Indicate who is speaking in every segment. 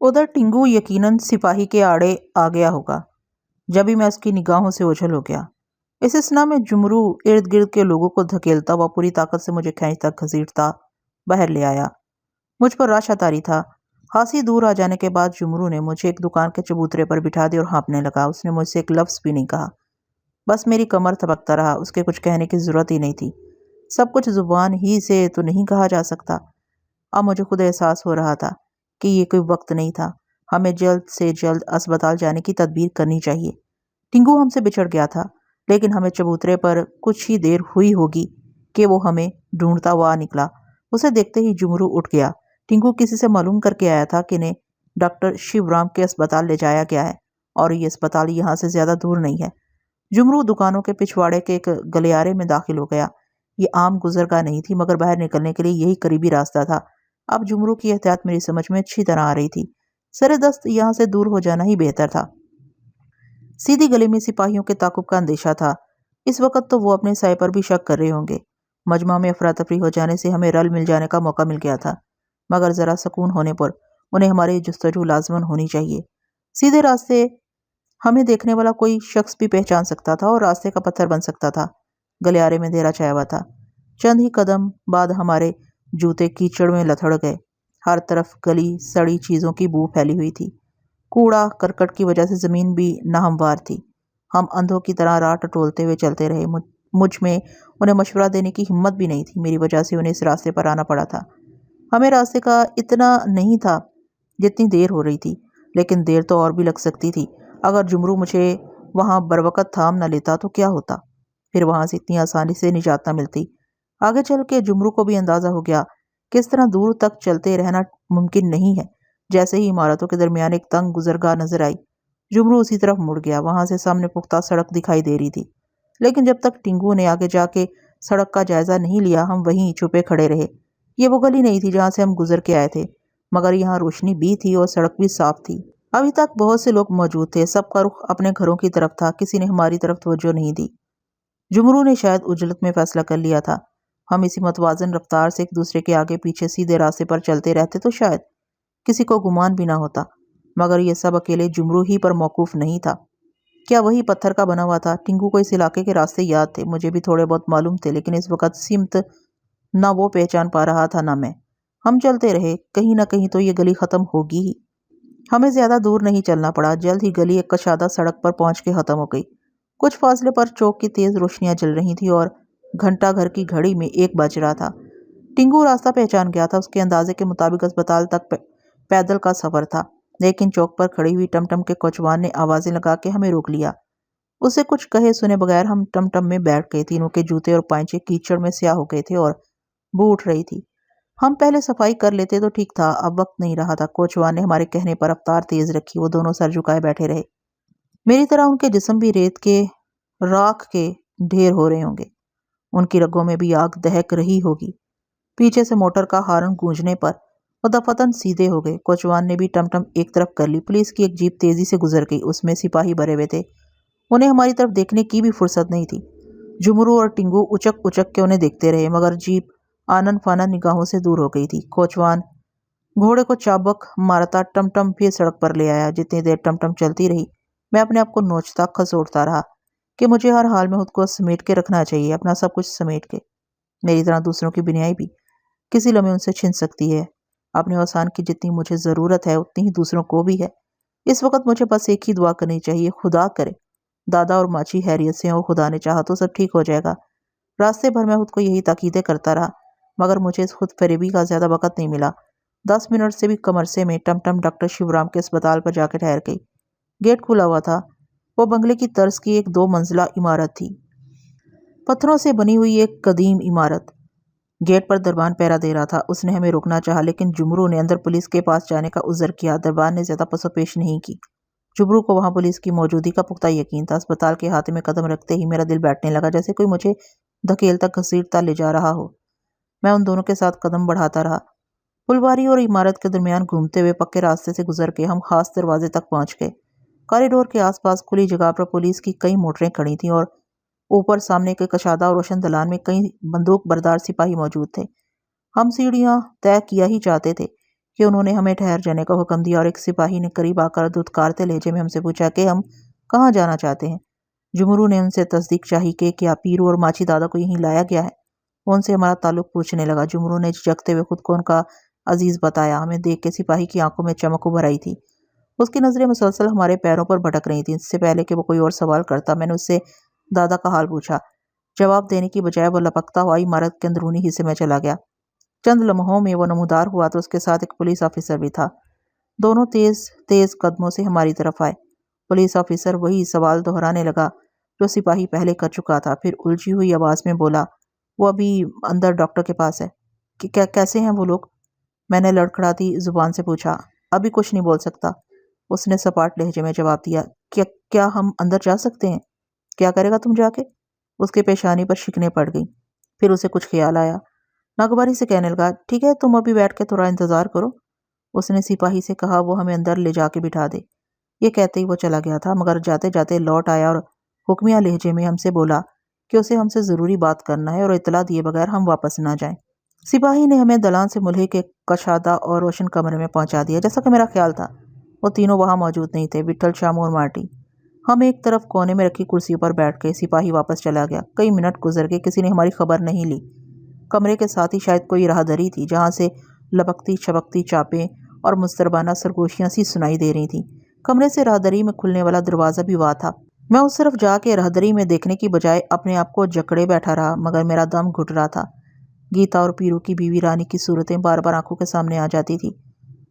Speaker 1: उधर टिंगू यकीनन सिपाही के आड़े आ गया होगा जब भी मैं उसकी निगाहों से ओझल हो गया। इस स्ना में जुमरू इर्द गिर्द के लोगों को धकेलता हुआ पूरी ताकत से मुझे खींचता घसीटता बाहर ले आया। मुझ पर राशा तारी था। हंसी दूर आ जाने के बाद जुमरू ने मुझे एक दुकान के चबूतरे पर बिठा दिया और हाँपने लगा। उसने मुझसे एक लफ्ज़ भी नहीं कहा, बस मेरी कमर थपकता रहा। उसके कुछ कहने की जरूरत ही नहीं थी। सब कुछ जुबान ही से तो नहीं कहा जा सकता। अब मुझे खुद एहसास हो रहा था कि ये कोई वक्त नहीं था। हमें जल्द से जल्द अस्पताल जाने की तदबीर करनी चाहिए। टिंगू हमसे बिछड़ गया था, लेकिन हमें चबूतरे पर कुछ ही देर हुई होगी कि वो हमें ढूंढता हुआ निकला। उसे देखते ही जुमरू उठ गया। टिंगू किसी से मालूम करके आया था कि इन्हें डॉक्टर शिवराम के अस्पताल ले जाया गया है और ये अस्पताल यहाँ से ज़्यादा दूर नहीं है। जुमरू दुकानों के पिछवाड़े के एक गलियारे में दाखिल हो गया। ये आम गुजरगाह नहीं थी, मगर बाहर निकलने के लिए यही करीबी रास्ता था। अब जुमरू की एहतियात मेरी समझ में अच्छी तरह आ रही थी। सरेदस्त यहाँ से दूर हो जाना ही बेहतर था। सीधी गली में सिपाहियों के ताकुब का अंदेशा था। इस वक्त तो वो अपने साय पर भी शक कर रहे होंगे। मजमा में अफरा तफरी हो जाने से हमें रल मिल जाने का मौका मिल गया था, मगर ज़रा सुकून होने पर उन्हें हमारी जुस्तजू लाजमन होनी चाहिए। सीधे रास्ते हमें देखने वाला कोई शख्स भी पहचान सकता था और रास्ते का पत्थर बन सकता था। गलियारे में अंधेरा छाया हुआ था। चंद ही कदम बाद हमारे जूते कीचड़ में लथड़ गए। हर तरफ गली सड़ी चीज़ों की बू फैली हुई थी। कूड़ा करकट की वजह से ज़मीन भी नाहमवार थी। हम अंधों की तरह राह टटोलते हुए चलते रहे। मुझ में उन्हें मशवरा देने की हिम्मत भी नहीं थी। मेरी वजह से उन्हें इस रास्ते पर आना पड़ा था। हमें रास्ते का इतना नहीं था जितनी देर हो रही थी, लेकिन देर तो और भी लग सकती थी। अगर जुमरू मुझे वहाँ बरवकत थाम न लेता तो क्या होता? फिर वहाँ से इतनी आसानी से निजात न मिलती। आगे चल के जुमरू को भी अंदाज़ा हो गया किस तरह दूर तक चलते रहना मुमकिन नहीं है। जैसे ही इमारतों के दरमियान एक तंग गुजरगाह नजर आई, जुमरू उसी तरफ मुड़ गया। वहां से सामने पुख्ता सड़क दिखाई दे रही थी, लेकिन जब तक टिंगू ने आगे जाके सड़क का जायजा नहीं लिया, हम वहीं छुपे खड़े रहे। ये वो गली नहीं थी जहां से हम गुजर के आए थे, मगर यहाँ रोशनी भी थी और सड़क भी साफ थी। अभी तक बहुत से लोग मौजूद थे। सबका रुख अपने घरों की तरफ था। किसी ने हमारी तरफ तवज्जो नहीं दी। जुमरू ने शायद उजलत में फैसला कर लिया था। हम इसी मतवाजन रफ्तार से एक दूसरे के आगे पीछे सीधे रास्ते पर चलते रहते तो शायद किसी को गुमान भी ना होता। मगर यह सब अकेले जुमरू ही पर मौकूफ नहीं था। क्या वही पत्थर का बना हुआ था? टिंगू को इस इलाके के रास्ते याद थे, मुझे भी थोड़े बहुत मालूम थे, लेकिन इस वक्त सिमत ना वो पहचान पा रहा था ना मैं। हम चलते रहे। कहीं ना कहीं तो ये गली खत्म होगी ही। हमें ज्यादा दूर नहीं चलना पड़ा। जल्द ही गली एक कशादा सड़क पर पहुंच के खत्म हो गई। कुछ फासले पर चौक की तेज रोशनियां जल रही थी और घंटा घर की घड़ी में 1 बज रहा था। टिंगू रास्ता पहचान गया था। उसके अंदाजे के मुताबिक अस्पताल तक पैदल का सफर था, लेकिन चौक पर खड़ी हुई टमटम के कोचवान ने आवाजें लगा के हमें रोक लिया। उसे कुछ कहे सुने बगैर हम टमटम में बैठ गए। तीनों के जूते और पांचे कीचड़ में स्याह हो गए थे और बू उठ रही थी। हम पहले सफाई कर लेते तो ठीक था, अब वक्त नहीं रहा था। कोचवान ने हमारे कहने पर रफ्तार तेज रखी। वो दोनों सर झुकाए बैठे रहे। मेरी तरह उनके जिस्म भी रेत के राख के ढेर हो रहे होंगे। उनकी रगों में भी आग दहक रही होगी। पीछे से मोटर का हार्न गूंजने पर वो दफतन सीधे हो गए। कोचवान ने भी टमटम एक तरफ कर ली। पुलिस की एक जीप तेजी से गुजर गई। उसमें सिपाही भरे हुए थे। उन्हें हमारी तरफ देखने की भी फुर्सत नहीं थी। जुमरू और टिंगू उचक उचक के उन्हें देखते रहे, मगर जीप आनन फानन निगाहों से दूर हो गई थी। कोचवान घोड़े को चाबक मारता टमटम फिर सड़क पर ले आया। जितनी देर टमटम चलती रही, मैं अपने आप को नोचता खसोटता रहा कि मुझे हर हाल में खुद को समेट के रखना चाहिए, अपना सब कुछ समेट के। मेरी तरह दूसरों की बिनाई भी किसी लम्हे उनसे छिन सकती है। अपने अवसान की जितनी मुझे ज़रूरत है उतनी ही दूसरों को भी है। इस वक्त मुझे बस एक ही दुआ करनी चाहिए, खुदा करे दादा और माची हैरियत से, और खुदा ने चाहा तो सब ठीक हो जाएगा। रास्ते भर मैं खुद को यही ताकीदें करता रहा, मगर मुझे इस खुद फरेबी का ज़्यादा वक्त नहीं मिला। 10 मिनट से भी कम अरसे में टमटम डॉक्टर शिवराम के अस्पताल पर जाकर ठहर गई। गेट खुला हुआ था। वो बंगले की तर्ज की एक 2 मंजिला इमारत थी, पत्थरों से बनी हुई एक कदीम इमारत। गेट पर दरबान पहरा दे रहा था। उसने हमें रोकना चाहा, लेकिन जुमरू ने अंदर पुलिस के पास जाने का उज़्र किया। दरबान ने ज्यादा पसोपेश नहीं की। जुमरू को वहां पुलिस की मौजूदगी का पुख्ता यकीन था। अस्पताल के हाथ में कदम रखते ही मेरा दिल बैठने लगा, जैसे कोई मुझे धकेलता घसीटता ले जा रहा हो। मैं उन दोनों के साथ कदम बढ़ाता रहा। फुलवारी और इमारत के दरमियान घूमते हुए पक्के रास्ते से गुजर के हम खास दरवाजे तक पहुंच गए। कॉरिडोर के आसपास खुली जगह पर पुलिस की कई मोटरें खड़ी थीं और ऊपर सामने के कशादा और रोशन दलान में कई बंदूक बरदार सिपाही मौजूद थे। हम सीढ़ियां तय किया ही चाहते थे कि उन्होंने हमें ठहर जाने का हुक्म दिया और एक सिपाही ने करीब आकर धुतकारते लहजे में हमसे पूछा कि हम कहाँ जाना चाहते हैं। जुमरू ने उनसे तस्दीक चाही कि क्या पीरू और माची दादा को यहीं लाया गया है। वो उनसे हमारा ताल्लुक पूछने लगा। जुमरू ने झिझकते हुए खुद को उनका अजीज बताया। हमें देख के सिपाही की आंखों में चमक उभर आई थी। उसकी नजरें मुसलसल हमारे पैरों पर भटक रही थीं। इससे पहले कि वो कोई और सवाल करता, मैंने उससे दादा का हाल पूछा। जवाब देने की बजाय वो लपकता हुआ इमारत के अंदरूनी हिस्से में चला गया। चंद लम्हों में वो नमूदार हुआ तो उसके साथ एक पुलिस ऑफिसर भी था। दोनों तेज तेज कदमों से हमारी तरफ आए। पुलिस ऑफिसर वही सवाल दोहराने लगा जो सिपाही पहले कर चुका था। फिर उलझी हुई आवाज में बोला, वो अभी अंदर डॉक्टर के पास है। कि क्या कैसे हैं वो लोग? मैंने लड़खड़ाती जुबान से पूछा। अभी कुछ नहीं बोल सकता, उसने सपाट लहजे में जवाब दिया। क्या क्या हम अंदर जा सकते हैं? क्या करेगा तुम जाके? उसके पेशानी पर शिकने पड़ गई। फिर उसे कुछ ख्याल आया। नागवारी से कहने लगा, ठीक है तुम अभी बैठ के थोड़ा इंतजार करो। उसने सिपाही से कहा वो हमें अंदर ले जाके बिठा दे। ये कहते ही वो चला गया था, मगर जाते जाते लौट आया और हुक्मिया लहजे में हमसे बोला कि उसे हमसे ज़रूरी बात करना है और इतला दिए बगैर हम वापस ना जाएं। सिपाही ने हमें दलान से मुल्हे के कशादा और रोशन कमरे में पहुंचा दिया। जैसा कि मेरा ख्याल था, वो तीनों वहां मौजूद नहीं थे, विट्ठल, शामू और मार्टी। हम एक तरफ कोने में रखी कुर्सी पर बैठ गए। सिपाही वापस चला गया। कई मिनट गुजर गए, किसी ने हमारी खबर नहीं ली। कमरे के साथ ही शायद कोई राहदरी थी जहां से लपकती छपकती चापें और मुस्तरबाना सरगोशियां सी सुनाई दे रही थीं। कमरे से राहदरी में खुलने वाला दरवाज़ा भी वहाँ था। मैं उस तरफ जाके राहदरी में देखने की बजाय अपने आप को जकड़े बैठा रहा, मगर मेरा दम घुट रहा था। गीता और पीरू की बीवी रानी की सूरतें बार बार आंखों के सामने आ जाती थी।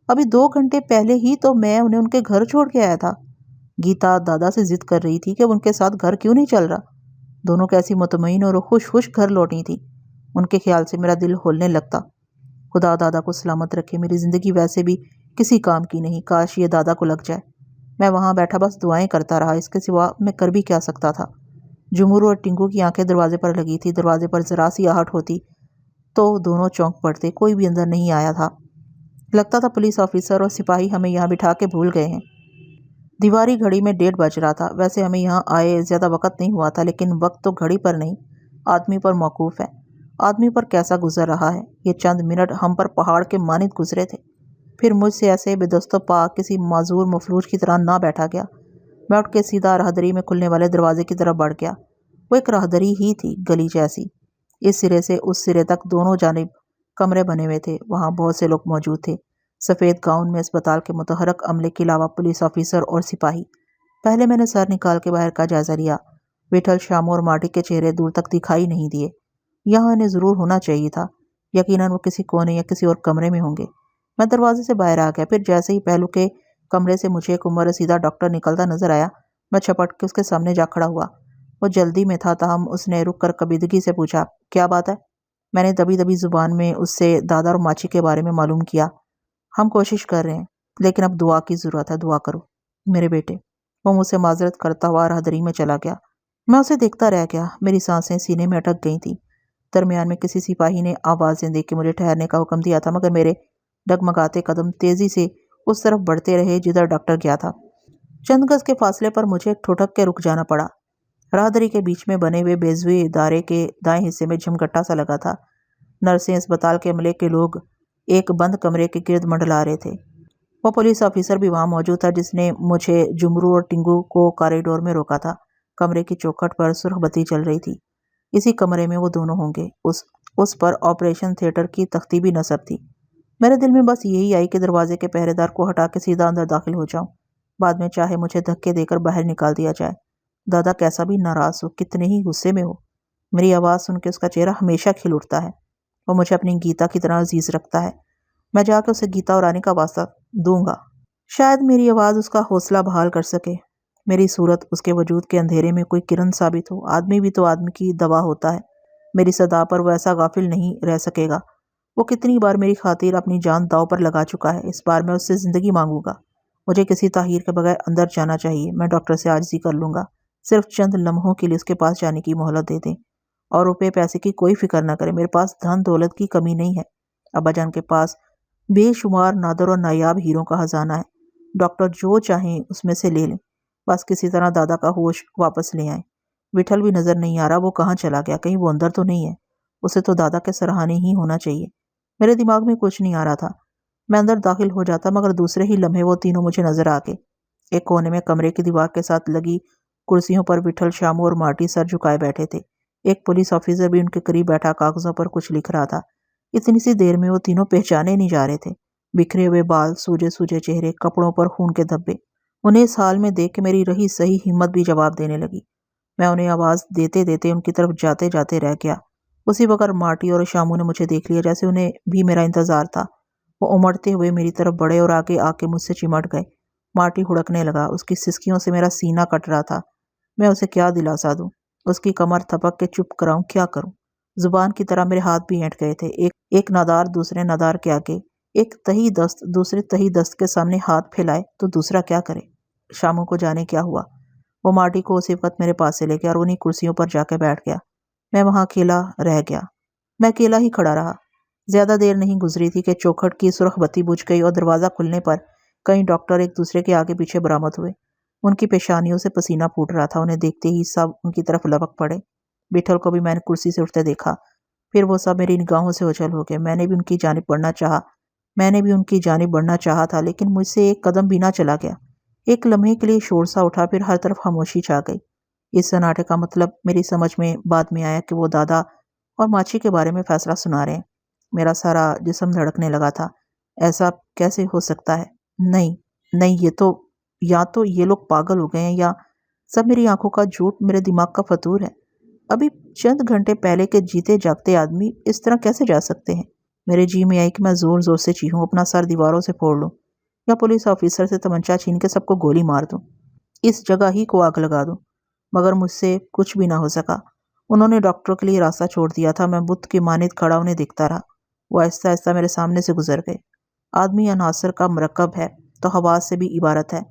Speaker 1: अभी 2 घंटे पहले ही तो मैं उन्हें उनके घर छोड़ के आया था। गीता दादा से जिद कर रही थी कि उनके साथ घर क्यों नहीं चल रहा। दोनों कैसी मुतमईन और खुश खुश घर लौटी थी। उनके ख्याल से मेरा दिल होलने लगता। खुदा दादा को सलामत रखे। मेरी जिंदगी वैसे भी किसी काम की नहीं, काश ये दादा को लग जाए। मैं वहां बैठा बस दुआएं करता रहा, इसके सिवा मैं कर भी क्या सकता था। जुमूर और टिंकू की आंखें दरवाजे पर लगी थी। दरवाजे पर जरा सी आहट होती तो दोनों चौंक पड़ते। कोई भी अंदर नहीं आया था। लगता था पुलिस ऑफिसर और सिपाही हमें यहाँ बिठा के भूल गए हैं। दीवारी घड़ी में 1:30 बज रहा था। वैसे हमें यहाँ आए ज्यादा वक्त नहीं हुआ था, लेकिन वक्त तो घड़ी पर नहीं, आदमी पर मौकूफ है। आदमी पर कैसा गुजर रहा है। ये चंद मिनट हम पर पहाड़ के मानित गुजरे थे। फिर मुझसे ऐसे बेदस्तो पा किसी माजूर मफलूज की तरह ना बैठा गया। मैं उठ के सीधा राहदरी में खुलने वाले दरवाजे की तरफ बढ़ गया। वो एक राहदरी ही थी, गली जैसी। इस सिरे से उस सिरे तक दोनों जानिब कमरे बने हुए थे। वहाँ बहुत से लोग मौजूद थे। सफ़ेद गाउन में अस्पताल के मुतहरक अमले के अलावा पुलिस ऑफिसर और सिपाही। पहले मैंने सर निकाल के बाहर का जायजा लिया। विठल, शामू और माटी के चेहरे दूर तक दिखाई नहीं दिए। यहाँ इन्हें ज़रूर होना चाहिए था। यकीनन वो किसी कोने या किसी और कमरे में होंगे। मैं दरवाजे से बाहर आ गया। फिर जैसे ही पहलू के कमरे से मुझे एक उम्र रसीदा डॉक्टर निकलता नजर आया, मैं छपट के उसके सामने जा खड़ा हुआ। वो जल्दी में था, ताहम उसने रुक कर कबीदगी से पूछा, क्या बात है? मैंने दबी दबी जुबान में उससे दादा और माची के बारे में मालूम किया। हम कोशिश कर रहे हैं, लेकिन अब दुआ की ज़रूरत है। दुआ करो मेरे बेटे। वो मुझसे माजरत करता हुआ राहदरी में चला गया। मैं उसे देखता रह गया। मेरी सांसें सीने में अटक गई थी। दरमियान में किसी सिपाही ने आवाज़ें दे के मुझे ठहरने का हुक्म दिया था, मगर मेरे डगमगाते कदम तेजी से उस तरफ बढ़ते रहे जिधर डॉक्टर गया था। चंद गज के फासले पर मुझे ठुठक के रुक जाना पड़ा। राहदरी के बीच में बने हुए बेजुए इदारे के दाएं हिस्से में झमगट्टा सा लगा था। नर्सें, अस्पताल के अमले के लोग एक बंद कमरे के गिर्द मंडला रहे थे। वो पुलिस ऑफिसर भी वहां मौजूद था जिसने मुझे, जुमरू और टिंगू को कॉरिडोर में रोका था। कमरे की चौखट पर सुर्ख बत्ती चल रही थी। इसी कमरे में वो दोनों होंगे। उस पर ऑपरेशन थिएटर की तख्ती भी नस्ब थी। मेरे दिल में बस यही आई कि दरवाजे के पहरेदार को हटा के सीधा अंदर दाखिल हो जाऊं। बाद में चाहे मुझे धक्के देकर बाहर निकाल दिया जाए। दादा कैसा भी नाराज हो, कितने ही गुस्से में हो, मेरी आवाज़ सुन के उसका चेहरा हमेशा खिल उठता है। वो मुझे अपनी गीता की तरह अजीज रखता है। मैं जाकर उसे गीता और रानी का वास्ता दूंगा। शायद मेरी आवाज़ उसका हौसला बहाल कर सके। मेरी सूरत उसके वजूद के अंधेरे में कोई किरण साबित हो। आदमी भी तो आदमी की दवा होता है। मेरी सदा पर वो ऐसा गाफिल नहीं रह सकेगा। वो कितनी बार मेरी खातिर अपनी जान दांव पर लगा चुका है। इस बार मैं उससे ज़िंदगी मांगूंगा। मुझे किसी ताहीर के बगैर अंदर जाना चाहिए। मैं डॉक्टर से आजिज़ी कर लूँगा। सिर्फ चंद लम्हों के लिए उसके पास जाने की मोहलत दे दें। और रुपये पैसे की कोई फिक्र न करें। मेरे पास धन दौलत की कमी नहीं है। अब्बाजान के पास बेशुमार नादर और नायाब हीरों का खजाना है। डॉक्टर जो चाहें उसमें से ले लें। बस किसी तरह दादा का होश वापस ले आए। विठल भी नजर नहीं आ रहा। वो कहाँ चला गया? कहीं वो अंदर तो नहीं है? उसे तो दादा के सराहने ही होना चाहिए। मेरे दिमाग में कुछ नहीं आ रहा था। मैं अंदर दाखिल हो जाता मगर दूसरे ही लम्हे वो तीनों मुझे नजर आ गए। एक कोने में कमरे की दीवार के साथ लगी कुर्सियों पर विठल, शामू और मार्टी सर झुकाए बैठे थे। एक पुलिस ऑफिसर भी उनके करीब बैठा कागजों पर कुछ लिख रहा था। इतनी सी देर में वो तीनों पहचाने नहीं जा रहे थे। बिखरे हुए बाल, सूजे सूजे चेहरे, कपड़ों पर खून के धब्बे। उन्हें इस हाल में देख के मेरी रही सही हिम्मत भी जवाब देने लगी। मैं उन्हें आवाज देते देते उनकी तरफ जाते जाते रह गया। उसी वक्त मार्टी और शामू ने मुझे देख लिया, जैसे उन्हें भी मेरा इंतजार था। वो उमड़ते हुए मेरी तरफ बढ़े और आगे आके मुझसे चिमट गए। मार्टी हुड़कने लगा। उसकी सिसकियों से मेरा सीना कट रहा था। मैं उसे क्या दिलासा दूं? उसकी कमर थपक के चुप कराऊं? क्या करूं? जुबान की तरह मेरे हाथ भी ऐंठ गए थे। एक नादार दूसरे नादार के आगे, एक तही दस्त दूसरे तही दस्त के सामने हाथ फैलाए तो दूसरा क्या करे? शामू को जाने क्या हुआ। वो मार्टी को उसी वक्त मेरे पास से ले गया और उन्हीं कुर्सियों पर जाके बैठ गया। मैं वहां अकेला रह गया। मैं अकेला ही खड़ा रहा। ज्यादा देर नहीं गुजरी थी कि चौखट की सुर्ख बत्ती बुझ गई और दरवाजा खुलने पर कई डॉक्टर एक दूसरे के आगे पीछे बरामद हुए। उनकी पेशानियों से पसीना फूट रहा था। उन्हें देखते ही सब उनकी तरफ लपक पड़े। बिठल को भी मैंने कुर्सी से उठते देखा। फिर वो सब मेरी निगाहों से ओझल हो गए। मैंने भी उनकी जानिब बढ़ना चाहा था, लेकिन मुझसे एक कदम भी ना चला गया। एक लम्हे के लिए शोर सा उठा, फिर हर तरफ खामोशी छा गई। इस सन्नाटे का मतलब मेरी समझ में बाद में आया कि वो दादा और माची के बारे में फैसला सुना रहे हैं। मेरा सारा जिस्म धड़कने लगा था। ऐसा कैसे हो सकता है? नहीं नहीं, या तो ये लोग पागल हो गए हैं, या सब मेरी आंखों का झूठ, मेरे दिमाग का फतूर है। अभी चंद घंटे पहले के जीते जागते आदमी इस तरह कैसे जा सकते हैं? मेरे जी में आई कि मैं जोर जोर से चीखूं, अपना सर दीवारों से फोड़ लूं, या पुलिस ऑफिसर से तमंचा छीन के सबको गोली मार दूं, इस जगह ही को आग लगा दूं। मगर मुझसे कुछ भी ना हो सका। उन्होंने डॉक्टरों के लिए रास्ता छोड़ दिया था। मैं बुत की मानित खड़ा उन्हें दिखता रहा। वो आहिस्ता आहिस्ता मेरे सामने से गुजर गए। आदमी अनासर का मरकब है तो हवास से भी इबारत है।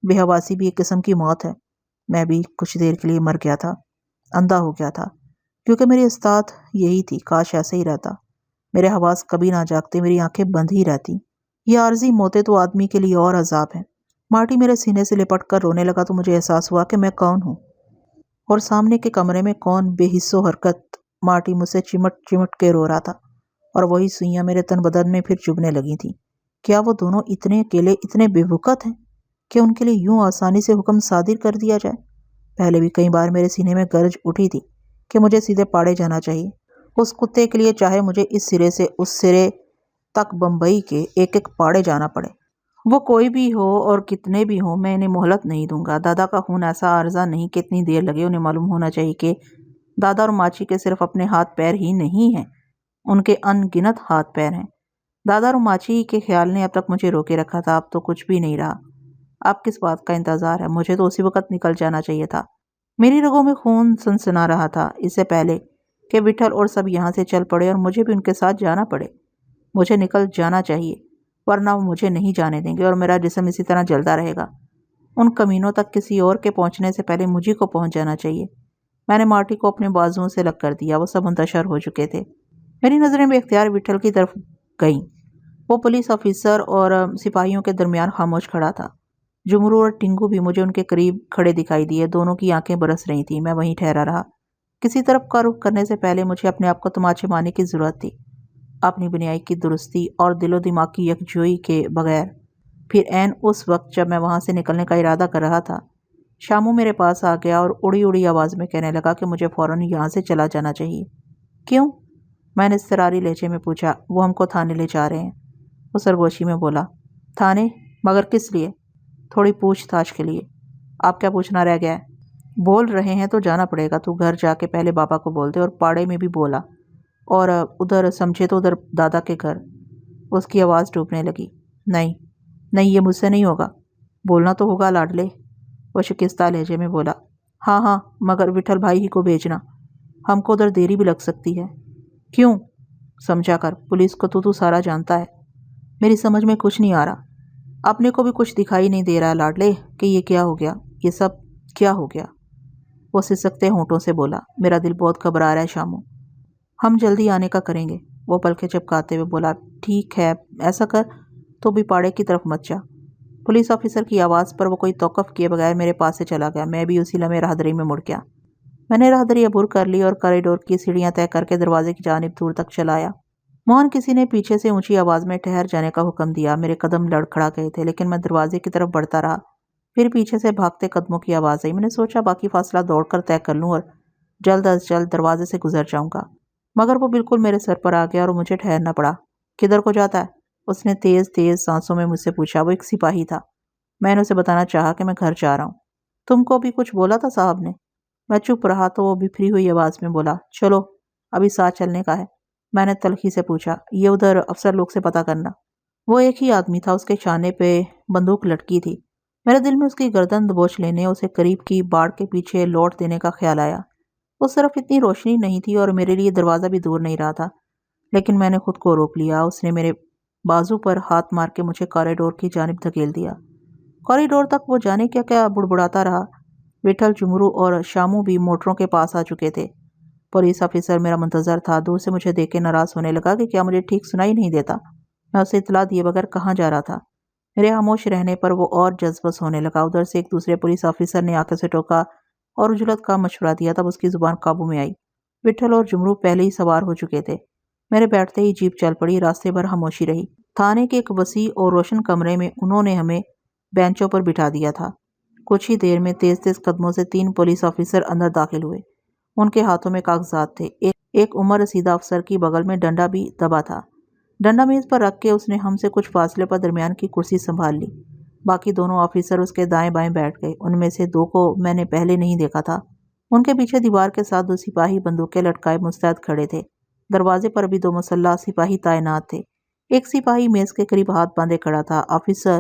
Speaker 1: बेहवासी भी एक किस्म की मौत है। मैं भी कुछ देर के लिए मर गया था, अंधा हो गया था, क्योंकि मेरी इस्तात यही थी। काश ऐसे ही रहता। मेरे हवास कभी ना जागते, मेरी आंखें बंद ही रहती। ये आर्जी मौतें तो आदमी के लिए और अजाब है। मार्टी मेरे सीने से लिपट कर रोने लगा तो मुझे एहसास हुआ कि मैं कौन हूँ और सामने के कमरे में कौन बेहिस्सो हरकत। मार्टी मुझसे चिमट चिमट के रो रहा था और वही सुइयां मेरे तन बदन में फिर चुभने लगी थी। क्या वो दोनों इतने अकेले, इतने बेवकूफ हैं कि उनके लिए यूं आसानी से हुक्म सादिर कर दिया जाए? पहले भी कई बार मेरे सीने में गरज उठी थी कि मुझे सीधे पाड़े जाना चाहिए। उस कुत्ते के लिए चाहे मुझे इस सिरे से उस सिरे तक बंबई के एक एक पाड़े जाना पड़े। वो कोई भी हो और कितने भी हो, मैं इन्हें मोहलत नहीं दूंगा। दादा का खून ऐसा आर्जा नहीं कि इतनी देर लगे। उन्हें मालूम होना चाहिए कि दादा और माची के सिर्फ अपने हाथ पैर ही नहीं हैं, उनके अनगिनत हाथ पैर हैं। दादा और माची के ख्याल ने अब तक मुझे रोके रखा था, अब तो कुछ भी नहीं रहा। अब किस बात का इंतजार है? मुझे तो उसी वक्त निकल जाना चाहिए था। मेरी रगों में खून सनसना रहा था, इससे पहले कि विठल और सब यहाँ से चल पड़े और मुझे भी उनके साथ जाना पड़े। मुझे निकल जाना चाहिए, वरना वो मुझे नहीं जाने देंगे और मेरा जिस्म इसी तरह जलता रहेगा। उन कमीनों तक किसी और के पहुंचने से पहले मुझी को पहुंच जाना चाहिए। मैंने मार्टी को अपने बाजुओं से लग कर दिया। वो सब मुंतशर हो चुके थे। मेरी नज़रें बेख्तियार विठल की तरफ गईं। वो पुलिस ऑफिसर और सिपाहियों के दरमियान खामोश खड़ा था। जुमरू और टिंगू भी मुझे उनके करीब खड़े दिखाई दिए। दोनों की आंखें बरस रही थीं। मैं वहीं ठहरा रहा। किसी तरफ का रुख करने से पहले मुझे अपने आप को तमाचे मारने की जरूरत थी, अपनी बुनियाई की दुरुस्ती और दिलो दिमाग की यकजोई के बगैर। फिर ऐन उस वक्त जब मैं वहां से निकलने का इरादा कर रहा था, शामू मेरे पास आ गया और उड़ी उड़ी आवाज में कहने लगा कि मुझे फौरन यहाँ से चला जाना चाहिए। क्यों? मैंने इस्तरारी लहजे में पूछा। वो हमको थाने ले जा रहे हैं, वो सरगोशी में बोला। थाने? मगर किस लिए? थोड़ी पूछताछ के लिए। आप क्या पूछना रह गया है? बोल रहे हैं तो जाना पड़ेगा। तू घर जाके पहले बाबा को बोल दे और पाड़े में भी बोला, और उधर समझे तो उधर दादा के घर। उसकी आवाज़ डूबने लगी। नहीं नहीं, ये मुझसे नहीं होगा। बोलना तो होगा लाडले, वो शिकस्ता लहजे में बोला। हाँ हाँ, मगर विठल भाई ही को भेजना, हमको उधर देरी भी लग सकती है। क्यों? समझा कर, पुलिस को तू सारा जानता है। मेरी समझ में कुछ नहीं आ रहा। अपने को भी कुछ दिखाई नहीं दे रहा लाडले कि ये क्या हो गया, ये सब क्या हो गया। वो सिसकते होंठों से बोला। मेरा दिल बहुत घबरा रहा है शामू। हम जल्दी आने का करेंगे, वो पलके चपकाते हुए बोला। ठीक है, ऐसा कर, तो भी पाड़े की तरफ मत जा। पुलिस ऑफिसर की आवाज़ पर वो कोई तौक़ुफ़ किए बगैर मेरे पास से चला गया। मैं भी उसी लम्हे राहदरी में मुड़ गया। मैंने राहदरी अबूर कर ली और कॉरिडोर की सीढ़ियाँ तय करके दरवाजे की जानिब दूर तक चलाया। मोहन किसी ने पीछे से ऊंची आवाज में ठहर जाने का हुक्म दिया। मेरे कदम लड़खड़ा गए थे, लेकिन मैं दरवाजे की तरफ बढ़ता रहा। फिर पीछे से भागते कदमों की आवाज आई। मैंने सोचा बाकी फासला दौड़कर तय कर लूं और जल्द अज जल्द दरवाजे से गुजर जाऊंगा, मगर वो बिल्कुल मेरे सर पर आ गया और मुझे ठहरना पड़ा। किधर को जाता है? उसने तेज तेज सांसों में मुझसे पूछा। वो एक सिपाही था। मैंने उसे बताना चाहा कि मैं घर जा रहा हूँ। तुमको भी कुछ बोला था साहब ने? मैं चुप रहा तो वो बिफरी हुई आवाज में बोला, चलो अभी साथ चलने का है। मैंने तल्खी से पूछा, ये उधर अफसर लोग से पता करना। वो एक ही आदमी था। उसके शाने पे बंदूक लटकी थी। मेरे दिल में उसकी गर्दन दबोच लेने, उसे करीब की बाड़ के पीछे लौट देने का ख्याल आया। उस तरफ इतनी रोशनी नहीं थी और मेरे लिए दरवाज़ा भी दूर नहीं रहा था, लेकिन मैंने खुद को रोक लिया। उसने मेरे बाजू पर हाथ मार के मुझे कॉरिडोर की जानिब धकेल दिया। कॉरिडोर तक वो जाने क्या क्या बुड़बुड़ाता रहा। विठल, जुमरू और शामू भी मोटरों के पास आ चुके थे। पुलिस ऑफिसर मेरा मुंतजर था। दूर से मुझे देख के नाराज होने लगा कि क्या मुझे ठीक सुनाई नहीं देता। मैं उसे इतला दिए बगैर कहाँ जा रहा था। मेरे खामोश रहने पर वो और जज्बस होने लगा। उधर से एक दूसरे पुलिस ऑफिसर ने आंखें से टोका और उजलत का मशवरा दिया। तब उसकी जुबान काबू में आई। विठल और जुमरू पहले ही सवार हो चुके थे। मेरे बैठते ही जीप चल पड़ी। रास्ते भर खामोशी रही। थाने के एक वसी और रोशन कमरे में उन्होंने हमें बेंचों पर बिठा दिया था। कुछ ही देर में तेज तेज कदमों से 3 पुलिस ऑफिसर अंदर दाखिल हुए। उनके हाथों में कागजात थे। एक उम्र रसीदा अफसर की बगल में डंडा भी दबा था। डंडा मेज पर रख के उसने हमसे कुछ फासले पर दरमियान की कुर्सी संभाल ली। बाकी दोनों ऑफिसर उसके दाएं बाएं बैठ गए। उनमें से 2 को मैंने पहले नहीं देखा था। उनके पीछे दीवार के साथ 2 सिपाही बंदूकें लटकाए मुस्तैद खड़े थे। दरवाजे पर भी 2 मुसल्लह सिपाही तैनात थे। एक सिपाही मेज के करीब हाथ बांधे खड़ा था। ऑफिसर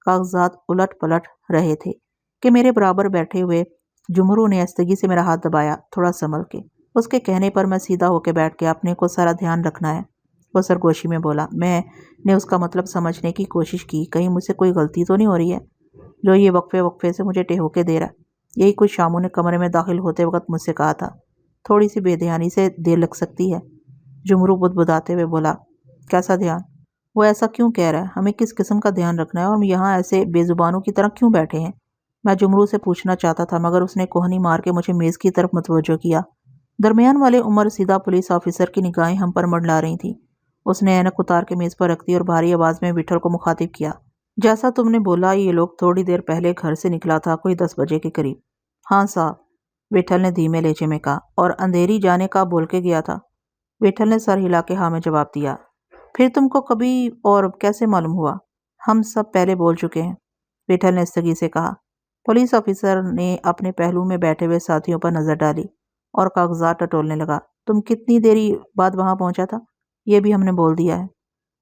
Speaker 1: कागजात उलट पलट रहे थे कि मेरे बराबर बैठे हुए जुमरू ने आस्तगी से मेरा हाथ दबाया, थोड़ा संभल के। उसके कहने पर मैं सीधा होकर बैठ गया। अपने को सारा ध्यान रखना है, वो सरगोशी में बोला। मैंने उसका मतलब समझने की कोशिश की। कहीं मुझसे कोई गलती तो नहीं हो रही है जो ये वक्फे वक्फे से मुझे टेहोके दे रहा है। यही कुछ शामू ने कमरे में दाखिल होते वक्त मुझसे कहा था। थोड़ी सी बेध्यानी से देर लग सकती है। जुमरू बुदबुदाते हुए बोला, कैसा ध्यान? वो ऐसा क्यों कह रहा है? हमें किस किस्म का ध्यान रखना है और हम यहाँ ऐसे बेजुबानों की तरह क्यों बैठे हैं? मैं जुमरू से पूछना चाहता था, मगर उसने कोहनी मार के मुझे मेज की तरफ मुतवज्जो किया। दरमियान वाले उम्र सीधा पुलिस ऑफिसर की निगाहें हम पर मंडला रही थी। उसने ऐनक उतार के मेज पर रख दी और भारी आवाज में विठल को मुखातिब किया। जैसा तुमने बोला, ये लोग थोड़ी देर पहले घर से निकला था, कोई 10 बजे के करीब। हाँ साहब, विठल ने धीमे लहजे में कहा। और अंधेरी जाने का बोल के गया था? विठल ने सर हिला के हाँ में जवाब दिया। फिर तुमको कभी और कैसे मालूम हुआ? हम सब पहले बोल चुके हैं, विठल ने स्थगी से कहा। पुलिस ऑफिसर ने अपने पहलू में बैठे हुए साथियों पर नजर डाली और कागजात टटोलने लगा। तुम कितनी देरी बाद वहां पहुंचा था? ये भी हमने बोल दिया है।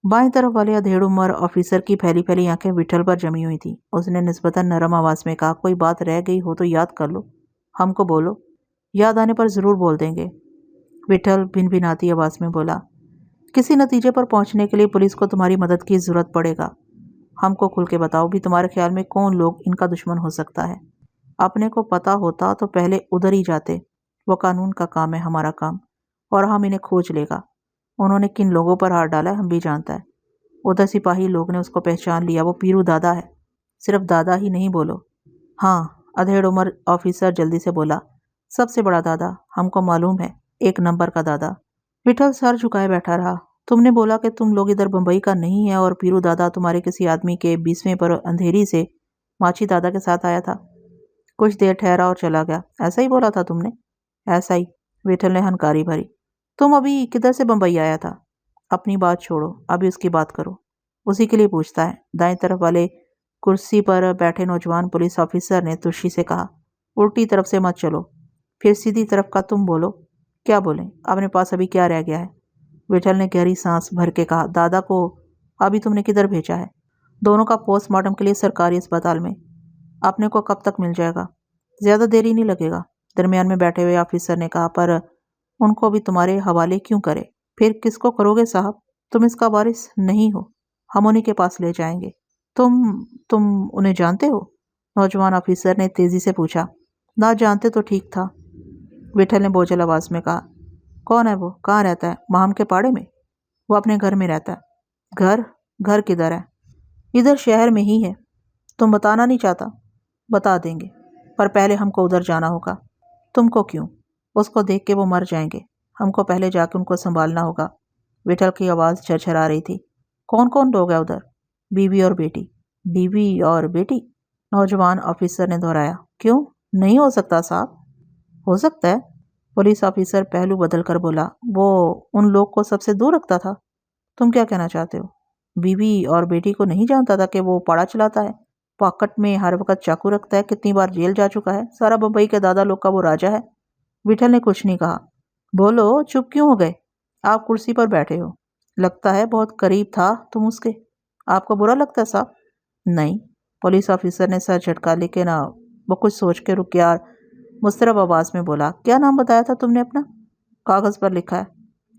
Speaker 1: बाईं तरफ वाले अधेड़ उम्र ऑफिसर की फैली फैली आंखें विठल पर जमी हुई थी। उसने निस्बतन नरम आवाज में कहा, कोई बात रह गई हो तो याद कर लो, हमको बोलो, याद आने पर जरूर बोल देंगे। विठल भिनभिनाती आवाज में बोला, किसी नतीजे पर पहुंचने के लिए पुलिस को तुम्हारी मदद की जरूरत पड़ेगा। हमको खुल के बताओ भी, तुम्हारे ख्याल में कौन लोग इनका दुश्मन हो सकता है? अपने को पता होता तो पहले उधर ही जाते। वो कानून का काम है, हमारा काम, और हम इन्हें खोज लेगा। उन्होंने किन लोगों पर हाथ डाला है हम भी जानता है। उधर सिपाही लोग ने उसको पहचान लिया। वो पीरू दादा है। सिर्फ दादा ही नहीं, बोलो। हाँ, अधेड़ उम्र ऑफिसर जल्दी से बोला, सबसे बड़ा दादा, हमको मालूम है, 1 नंबर का दादा। विठल सर झुकाए बैठा रहा। तुमने बोला कि तुम लोग इधर बंबई का नहीं है और पीरू दादा तुम्हारे किसी आदमी के 20वें पर अंधेरी से माची दादा के साथ आया था। कुछ देर ठहरा और चला गया। ऐसा ही बोला था तुमने? ऐसा ही, विठल ने हनकारी भरी। तुम अभी किधर से बंबई आया था? अपनी बात छोड़ो, अभी उसकी बात करो। उसी के लिए पूछता है, दाएं तरफ वाले कुर्सी पर बैठे नौजवान पुलिस ऑफिसर ने तुर्शी से कहा। उल्टी तरफ से मत चलो, फिर सीधी तरफ का तुम बोलो। क्या बोलें? अपने पास अभी क्या रह गया है? विठल ने गहरी सांस भर के कहा, दादा को अभी तुमने किधर भेजा है? दोनों का पोस्टमार्टम के लिए सरकारी अस्पताल में। अपने को कब तक मिल जाएगा? ज्यादा देरी नहीं लगेगा, दरमियान में बैठे हुए ऑफिसर ने कहा। पर उनको भी तुम्हारे हवाले क्यों करे? फिर किसको करोगे साहब? तुम इसका वारिस नहीं हो, हम उन्हीं के पास ले जाएंगे। तुम उन्हें जानते हो? नौजवान ऑफिसर ने तेजी से पूछा। ना जानते तो ठीक था, विठल ने बोझल आवाज में कहा। कौन है वो? कहाँ रहता है? माम के पाड़े में? वो अपने घर में रहता है। घर? घर किधर है? इधर शहर में ही है। तुम बताना नहीं चाहता? बता देंगे, पर पहले हमको उधर जाना होगा। तुमको क्यों? उसको देख के वो मर जाएंगे। हमको पहले जाके उनको संभालना होगा। विठल की आवाज़ झरझरा रही थी। कौन कौन लोग हैं उधर? बीवी और बेटी। बीवी और बेटी? नौजवान ऑफिसर ने दोहराया। क्यों, नहीं हो सकता साहब? हो सकता है, पुलिस ऑफिसर पहलू बदल कर बोला। वो उन लोग को सबसे दूर रखता था। तुम क्या कहना चाहते हो? बीवी और बेटी को नहीं जानता था कि वो पाड़ा चलाता है, पॉकेट में हर वक्त चाकू रखता है, कितनी बार जेल जा चुका है, सारा बम्बई के दादा लोग का वो राजा है। विठल ने कुछ नहीं कहा। बोलो, चुप क्यों हो गए? आप कुर्सी पर बैठे हो, लगता है बहुत करीब था तुम उसके। आपको बुरा लगता है साहब? नहीं, पुलिस ऑफिसर ने सर झटका, लेकिन वो कुछ सोच के रुक गया और मुस्तरब आवाज में बोला। क्या नाम बताया था तुमने अपना? कागज पर लिखा है।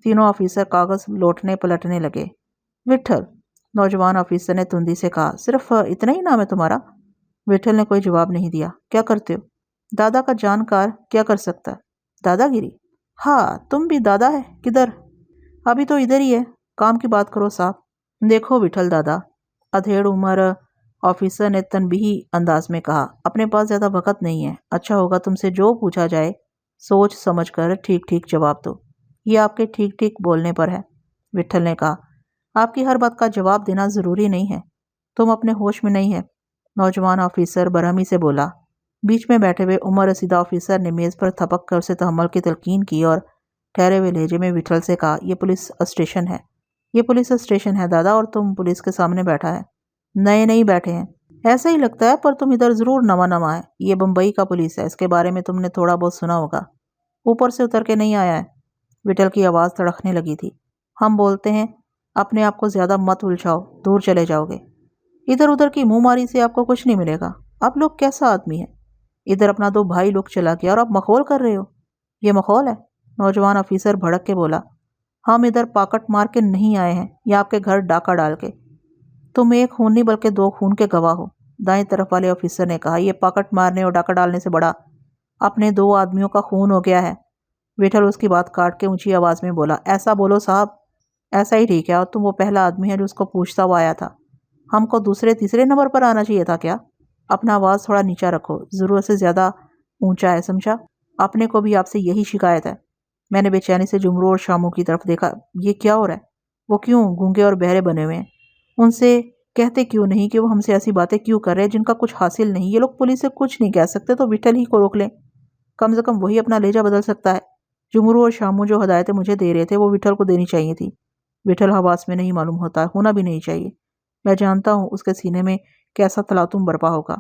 Speaker 1: तीनों ऑफिसर कागज लौटने पलटने लगे। विठल, नौजवान ऑफिसर ने तुंदी से कहा। सिर्फ इतना ही नाम है तुम्हारा? विठल ने कोई जवाब नहीं दिया। क्या करते हो? दादा का जानकार क्या कर सकता है? दादागिरी? हाँ, तुम भी दादा है। किधर? अभी तो इधर ही है। काम की बात करो साहब। देखो विठल दादा, अधेड़ उम्र ऑफिसर ने तनबीही अंदाज में कहा, अपने पास ज्यादा वक्त नहीं है। अच्छा होगा तुमसे जो पूछा जाए सोच समझ कर ठीक ठीक जवाब दो। ये आपके ठीक ठीक बोलने पर है। विठल ने कहा, आपकी हर बात का जवाब देना जरूरी नहीं है। तुम अपने होश में नहीं है। नौजवान ऑफिसर बरहमी से बोला। बीच में बैठे हुए उमर रसीदा ऑफिसर ने मेज पर थपक कर उसे तहम्मुल की तलकीन की और ठहरे हुए लहजे में विठल से कहा, यह पुलिस स्टेशन है। ये पुलिस स्टेशन है दादा, और तुम पुलिस के सामने बैठा है। नए नहीं बैठे हैं, ऐसा ही लगता है, पर तुम इधर जरूर नवा नवा है। ये बम्बई का पुलिस है, इसके बारे में तुमने थोड़ा बहुत सुना होगा। ऊपर से उतर के नहीं आया है। विठल की आवाज़ तड़कने लगी थी। हम बोलते हैं, अपने आप को ज्यादा मत उलझाओ, दूर चले जाओगे। इधर उधर की मुंहमारी से आपको कुछ नहीं मिलेगा। आप लोग कैसा आदमी है? इधर अपना दो भाई लोग चला गया और आप मखौल कर रहे हो। ये मखौल है? नौजवान ऑफिसर भड़क के बोला। हम इधर पाकट मार के नहीं आए हैं या आपके घर डाका डाल के। तुम एक खून नहीं बल्कि दो खून के गवाह हो। दाएं तरफ वाले ऑफिसर ने कहा, यह पाकट मारने और डाका डालने से बड़ा अपने दो आदमियों का खून हो गया है। विठल उसकी बात काट के ऊंची आवाज में बोला, ऐसा बोलो साहब। ऐसा ही ठीक है, और तुम वो पहला आदमी है जो उसको पूछता हुआ आया था। हमको दूसरे तीसरे नंबर पर आना चाहिए था क्या? अपना आवाज थोड़ा नीचा रखो, जरूरत से ज्यादा ऊंचा है, समझा? अपने को भी आपसे यही शिकायत है। मैंने बेचैनी से जुमरू और शामू की तरफ देखा। ये क्या हो रहा है? वो क्यों गूंगे और बहरे बने हुए हैं? उनसे कहते क्यों नहीं कि वो हमसे ऐसी बातें क्यों कर रहे हैं जिनका कुछ हासिल नहीं? ये लोग पुलिस से कुछ नहीं कह सकते तो विठल ही को रोक लें, कम से कम वही अपना लहजा बदल सकता है। जुमरू और शामू जो हदायतें मुझे दे रहे थे वो विठल को देनी चाहिए थी। विठल हवास में नहीं मालूम होता, होना भी नहीं चाहिए। मैं जानता हूँ उसके सीने में कैसा तलातुम बरपा होगा।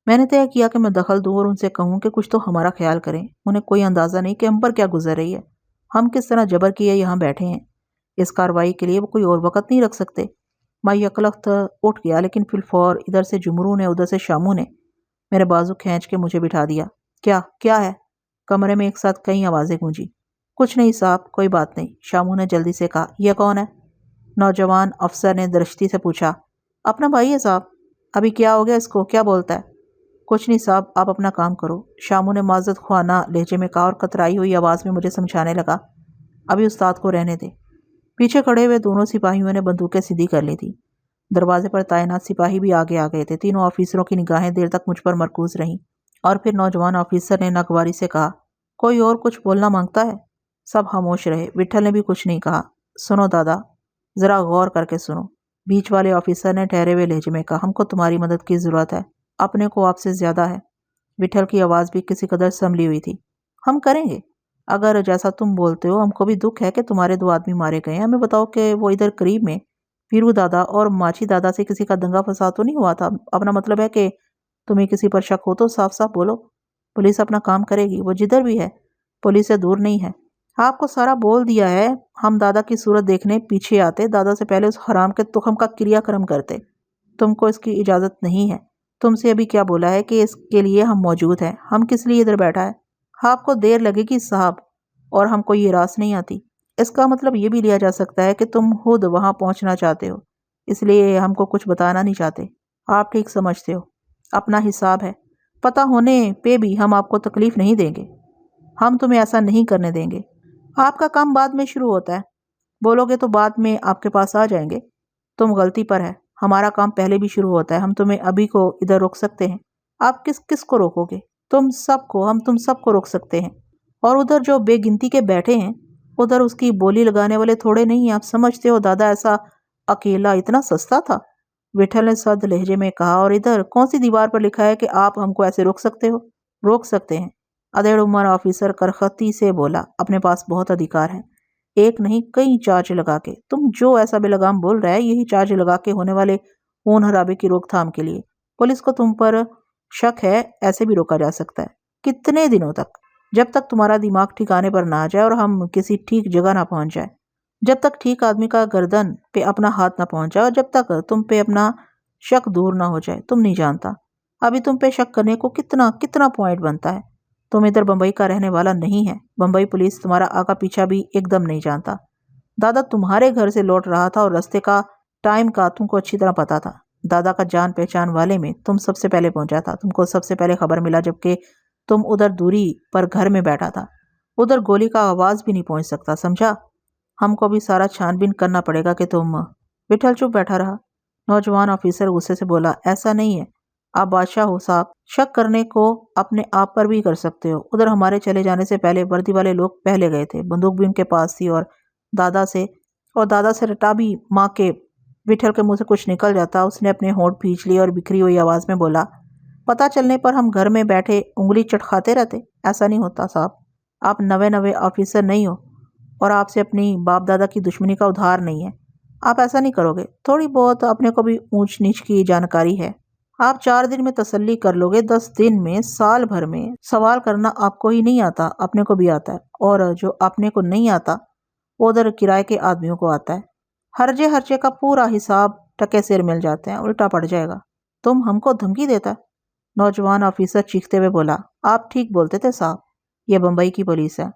Speaker 1: मैंने तय किया कि मैं दखल दूं और उनसे कहूं कि कुछ तो हमारा ख्याल करें। उन्हें कोई अंदाजा नहीं कि हम पर क्या गुजर रही है, हम किस तरह जबर किए यहाँ बैठे हैं। इस कार्रवाई के लिए वो कोई और वक्त नहीं रख सकते। मैं यकलख्त उठ गया, लेकिन फिलफौर इधर से जुमरू ने उधर से शामू ने मेरे बाजू खींच के मुझे बिठा दिया। क्या क्या है? कमरे में एक साथ कई आवाजें गूंजी। कुछ नहीं साहब, कोई बात नहीं, शामू ने जल्दी से कहा। यह कौन है? नौजवान अफसर ने दृष्टि से पूछा। अपना भाई है साहब। अभी क्या हो गया इसको, क्या बोलता है? कुछ नहीं साहब, आप अपना काम करो, शामू ने माजत ख्वाना लहजे में कहा और कतराई हुई आवाज में मुझे समझाने लगा। अभी उस्ताद को रहने दे। पीछे खड़े हुए दोनों सिपाहियों ने बंदूकें सीधी कर ली थी। दरवाजे पर तैनात सिपाही भी आगे आ गए थे। तीनों ऑफिसरों की निगाहें देर तक मुझ पर मरकूज रहीं और फिर नौजवान ऑफिसर ने नागवारी से कहा, कोई और कुछ बोलना मांगता है? सब खामोश रहे। विठल ने भी कुछ नहीं कहा। सुनो दादा, जरा गौर करके सुनो, बीच वाले ऑफिसर ने ठहरे हुए लहजे में कहा। हमको तुम्हारी मदद की जरूरत है, अपने को आपसे ज्यादा है। विठल की आवाज भी किसी कदर संभली हुई थी। हम करेंगे, अगर जैसा तुम बोलते हो। हमको भी दुख है कि तुम्हारे दो आदमी मारे गए हैं। हमें बताओ कि वो इधर करीब में पीरू दादा और माछी दादा से किसी का दंगा फसाद तो नहीं हुआ था? अपना मतलब है कि तुम्हें किसी पर शक हो तो साफ साफ बोलो। पुलिस अपना काम करेगी, वो जिधर भी है पुलिस से दूर नहीं है। आपको सारा बोल दिया है। हम दादा की सूरत देखने पीछे आते, दादा से पहले उस हराम के तुखम का क्रियाक्रम करते। तुमको इसकी इजाजत नहीं है। तुमसे अभी क्या बोला है कि इसके लिए हम मौजूद हैं। हम किस लिए इधर बैठा है? आपको देर लगेगी साहब, और हमको ये रास नहीं आती। इसका मतलब ये भी लिया जा सकता है कि तुम खुद वहां पहुंचना चाहते हो, इसलिए हमको कुछ बताना नहीं चाहते। आप ठीक समझते हो, अपना हिसाब है। पता होने पे भी हम आपको तकलीफ नहीं देंगे। हम तुम्हें ऐसा नहीं करने देंगे। आपका काम बाद में शुरू होता है, बोलोगे तो बाद में आपके पास आ जाएंगे। तुम गलती पर है, हमारा काम पहले भी शुरू होता है। हम तुम्हें अभी को इधर रोक सकते हैं। आप किस किस को रोकोगे? तुम सबको, हम तुम सबको रोक सकते हैं। और उधर जो बेगिनती के बैठे हैं उधर उसकी बोली लगाने वाले थोड़े नहीं, आप समझते हो दादा ऐसा अकेला इतना सस्ता था? विठल ने सर्द लहजे में कहा। और इधर कौन सी दीवार पर लिखा है कि आप हमको ऐसे रोक सकते हो? रोक सकते हैं, अधेड़ उम्र ऑफिसर करखती से बोला। अपने पास बहुत अधिकार है, एक नहीं कई चार्ज लगा के। तुम जो ऐसा बेलगाम बोल रहा है, यही चार्ज लगा के होने वाले खून खराबे की रोकथाम के लिए। पुलिस को तुम पर शक है, ऐसे भी रोका जा सकता है। कितने दिनों तक? जब तक तुम्हारा दिमाग ठिकाने पर ना आ जाए और हम किसी ठीक जगह ना पहुंच जाए, जब तक ठीक आदमी का गर्दन पे अपना हाथ ना पहुंच जाए और जब तक तुम पे अपना शक दूर ना हो जाए। तुम नहीं जानता अभी तुम पे शक करने को कितना कितना पॉइंट बनता है। तुम इधर बंबई का रहने वाला नहीं है। बंबई पुलिस तुम्हारा आगा पीछा भी एकदम नहीं जानता। दादा तुम्हारे घर से लौट रहा था और रास्ते का टाइम का तुमको अच्छी तरह पता था। दादा का जान पहचान वाले में तुम सबसे पहले पहुंचा था। तुमको सबसे पहले खबर मिला, जबकि तुम उधर दूरी पर घर में बैठा था। उधर गोली का आवाज भी नहीं पहुंच सकता, समझा? हमको भी सारा छानबीन करना पड़ेगा कि तुम। विठल चुप बैठा रहा। नौजवान ऑफिसर गुस्से से बोला, ऐसा नहीं है, आप बादशाह हो साहब, शक करने को अपने आप पर भी कर सकते हो। उधर हमारे चले जाने से पहले वर्दी वाले लोग पहले गए थे, बंदूक भी उनके पास थी और दादा से रटा भी माँ के। विठल के मुंह से कुछ निकल जाता, उसने अपने होंठ भींच लिए और बिखरी हुई आवाज में बोला, पता चलने पर हम घर में बैठे उंगली चटखाते रहते? ऐसा नहीं होता साहब, आप नवे नवे ऑफिसर नहीं हो और आपसे अपनी बाप दादा की दुश्मनी का उधार नहीं है। आप ऐसा नहीं करोगे। थोड़ी बहुत अपने को भी ऊंच नीच की जानकारी है। आप 4 दिन में तसल्ली कर लोगे, 10 दिन में, साल भर में। सवाल करना आपको ही नहीं आता, अपने को भी आता है, और जो अपने को नहीं आता वो उधर किराए के आदमियों को आता है। हर्जे हर्जे का पूरा हिसाब टके सिर मिल जाते हैं, उल्टा पड़ जाएगा। तुम हमको धमकी देता है? नौजवान ऑफिसर चीखते हुए बोला, आप ठीक बोलते थे साहब, ये बंबई की पुलिस है।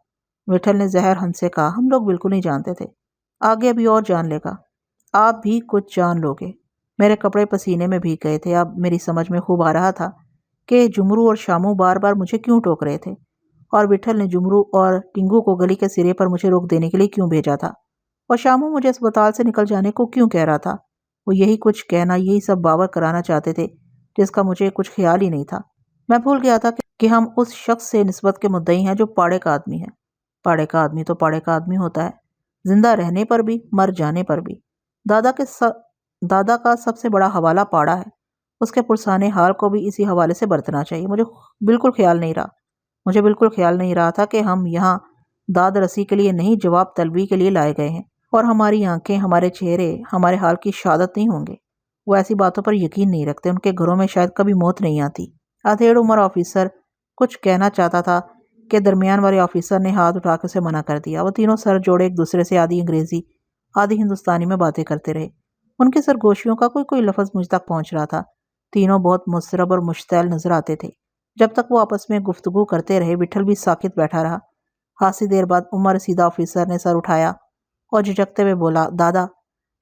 Speaker 1: विठल ने जहर हंस से कहा, हम लोग बिल्कुल नहीं जानते थे, आगे अभी और जान लेगा। आप भी कुछ जान लोगे। मेरे कपड़े पसीने में भीग गए थे। अब मेरी समझ में खूब आ रहा था कि जुमरू और शामू बार बार मुझे क्यों टोक रहे थे और विठल ने जुमरू और टिंगू को गली के सिरे पर मुझे रोक देने के लिए क्यों भेजा था और शामू मुझे अस्पताल से निकल जाने को क्यों कह रहा था। वो यही कुछ कहना, यही सब बावर कराना चाहते थे जिसका मुझे कुछ ख्याल ही नहीं था। मैं भूल गया था कि हम उस शख्स से निस्बत के मुद्दई हैं जो पाड़े का आदमी है। पाड़े का आदमी तो पाड़े का आदमी होता है, जिंदा रहने पर भी, मर जाने पर भी। दादा का सबसे बड़ा हवाला पाड़ा है। उसके पुरसाने हाल को भी इसी हवाले से बरतना चाहिए। मुझे बिल्कुल ख्याल नहीं रहा था कि हम यहाँ दाद रसी के लिए नहीं, जवाब तलबी के लिए लाए गए हैं और हमारी आंखें, हमारे चेहरे हमारे हाल की शहादत नहीं होंगे। वो ऐसी बातों पर यकीन नहीं रखते, उनके घरों में शायद कभी मौत नहीं आती। अधेड़ उम्र ऑफिसर कुछ कहना चाहता था कि दरमियान वाले ऑफिसर ने हाथ उठाकर उसे मना कर दिया। वो तीनों सर जोड़े एक दूसरे से आधी अंग्रेजी आधी हिंदुस्तानी में बातें करते रहे। उनकी सरगोशियों का कोई कोई लफ्ज मुझ तक पहुंच रहा था। तीनों बहुत मुस्तरब और मुश्तैल नजर आते थे। जब तक वो आपस में गुफ्तगू करते रहे, विठल भी साकित बैठा रहा। खासी देर बाद उमर रसीदा ऑफिसर ने सर उठाया और झिझकते हुए बोला, दादा,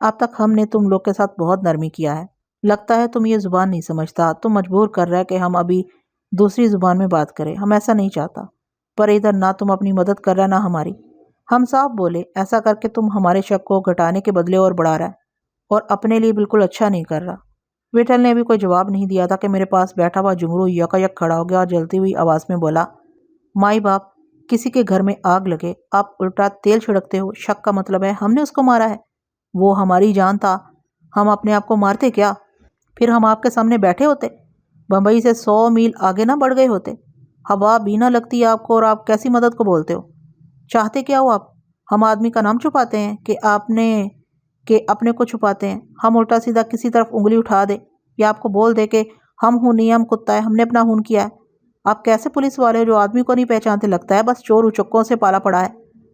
Speaker 1: अब तक हमने तुम लोग के साथ बहुत नरमी किया है। लगता है तुम ये जुबान नहीं समझता। तुम मजबूर कर रहे कि हम अभी दूसरी जुबान में बात करें। हम ऐसा नहीं चाहता, पर इधर ना तुम अपनी मदद कर रहे ना हमारी। हम साफ बोले, ऐसा करके तुम हमारे शक को घटाने के बदले और बढ़ा रहा है और अपने लिए बिल्कुल अच्छा नहीं कर रहा। विठल ने अभी कोई जवाब नहीं दिया था कि मेरे पास बैठा हुआ जुमरू यकायक खड़ा हो गया और जलती हुई आवाज में बोला, माई बाप, किसी के घर में आग लगे आप उल्टा तेल छिड़कते हो। शक का मतलब है हमने उसको मारा है। वो हमारी जान था, हम अपने आप को मारते क्या? फिर हम आपके सामने बैठे होते, बंबई से 100 मील आगे ना बढ़ गए होते। हवा भी ना लगती आपको और आप कैसी मदद को बोलते हो? चाहते क्या हो आप? हम आदमी का नाम छुपाते हैं कि अपने को छुपाते हैं? हम उल्टा सीधा किसी तरफ उंगली उठा दे या आपको बोल दे कि हम खून नहीं, हम कुत्ता है, हमने अपना खून किया है। आप कैसे पुलिस वाले हो जो आदमी को नहीं पहचानते? लगता है बस चोर उचक्कों से पाला पड़ा है।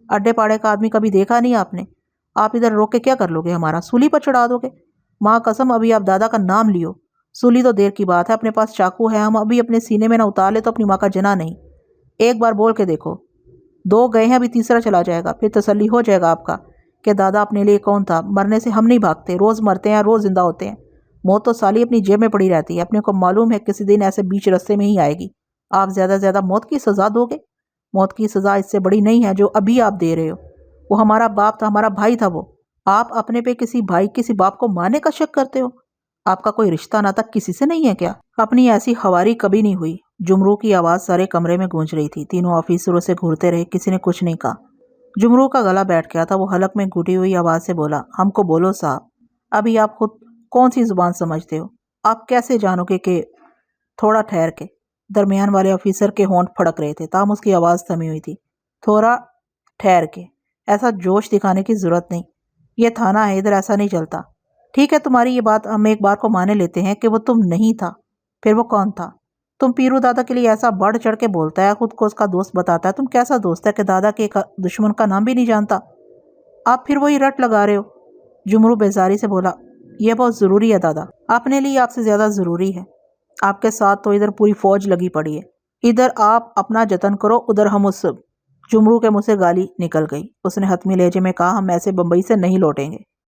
Speaker 1: अड्डे पाड़े का आदमी कभी देखा नहीं आपने? आप इधर रोक के क्या कर लोगे? हमारा सूली पर चढ़ा दोगे? माँ कसम, अभी आप दादा का नाम लियो, सूली तो देर की बात है। अपने पास चाकू है, हम अभी अपने सीने में ना उतार ले तो अपनी माँ का जना नहीं। एक बार बोल के देखो, 2 गए हैं, अभी तीसरा चला जाएगा, फिर तसल्ली हो जाएगा आपका कि दादा अपने लिए कौन था। मरने से हम नहीं भागते, रोज मरते हैं, रोज जिंदा होते हैं। मौत तो साली अपनी जेब में पड़ी रहती है। अपने को मालूम है किसी दिन ऐसे बीच रास्ते में ही आएगी। आप ज्यादा से ज्यादा मौत की सजा दोगे। मौत की सजा इससे बड़ी नहीं है जो अभी आप दे रहे हो। वो हमारा बाप था, हमारा भाई था वो। आप अपने पे किसी भाई, किसी बाप को मारने का शक करते हो? आपका कोई रिश्ता नाता किसी से नहीं है क्या? अपनी ऐसी हवारी कभी नहीं हुई। जुमरू की आवाज सारे कमरे में गूंज रही थी। तीनों ऑफिसरों से घूरते रहे, किसी ने कुछ नहीं कहा। जुमरू का गला बैठ गया था। वो हलक में घुटी हुई आवाज़ से बोला, हमको बोलो साहब, अभी आप खुद कौन सी ज़ुबान समझते हो? आप कैसे जानोगे कि? थोड़ा ठहर के। दरमियान वाले ऑफिसर के होंठ फड़क रहे थे, ताहम उसकी आवाज़ थमी हुई थी। थोड़ा ठहर के, ऐसा जोश दिखाने की ज़रूरत नहीं। यह थाना है, इधर ऐसा नहीं चलता। ठीक है, तुम्हारी ये बात हम एक बार को माने लेते हैं कि वो तुम नहीं था। फिर वो कौन था? तुम पीरू दादा के लिए ऐसा बढ़ चढ़ के बोलता है, खुद को उसका दोस्त बताता है। तुम कैसा दोस्त है कि दादा के एक दुश्मन का नाम भी नहीं जानता? आप फिर वही रट लगा रहे हो। जुमरू बेजारी से बोला, यह बहुत ज़रूरी है दादा, अपने लिए आपसे ज़्यादा ज़रूरी है। आपके साथ तो इधर पूरी फौज लगी पड़ी है। इधर आप अपना जतन करो, उधर हम उस। जुमरू के मुंह से गाली निकल गई। उसने हतमी लहजे में कहा, हम ऐसे बम्बई से नहीं लौटेंगे।